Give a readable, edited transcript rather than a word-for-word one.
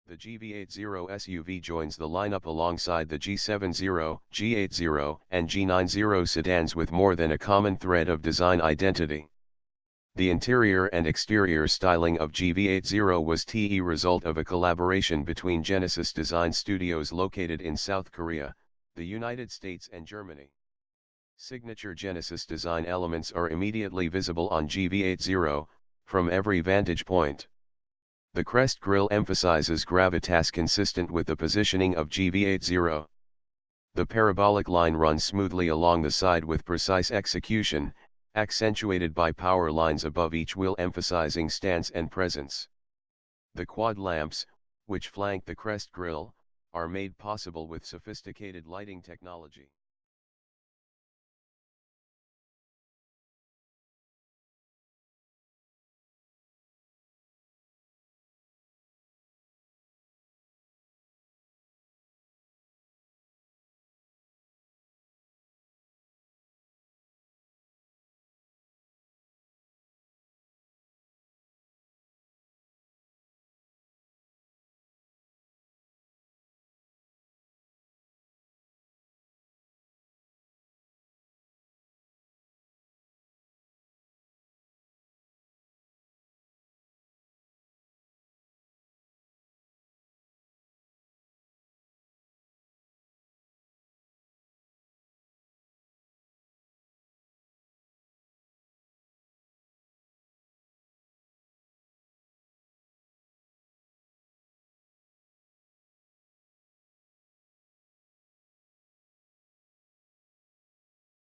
The GV80 SUV joins the lineup alongside the G70, G80, and G90 sedans with more than a common thread of design identity. The interior and exterior styling of GV80 was the result of a collaboration between Genesis Design Studios located in South Korea, the United States and Germany. Signature Genesis design elements are immediately visible on GV80, from every vantage point. The crest grille emphasizes gravitas consistent with the positioning of GV80. The parabolic line runs smoothly along the side with precise execution, accentuated by power lines above each wheel emphasizing stance and presence. The quad lamps, which flank the crest grille, are made possible with sophisticated lighting technology.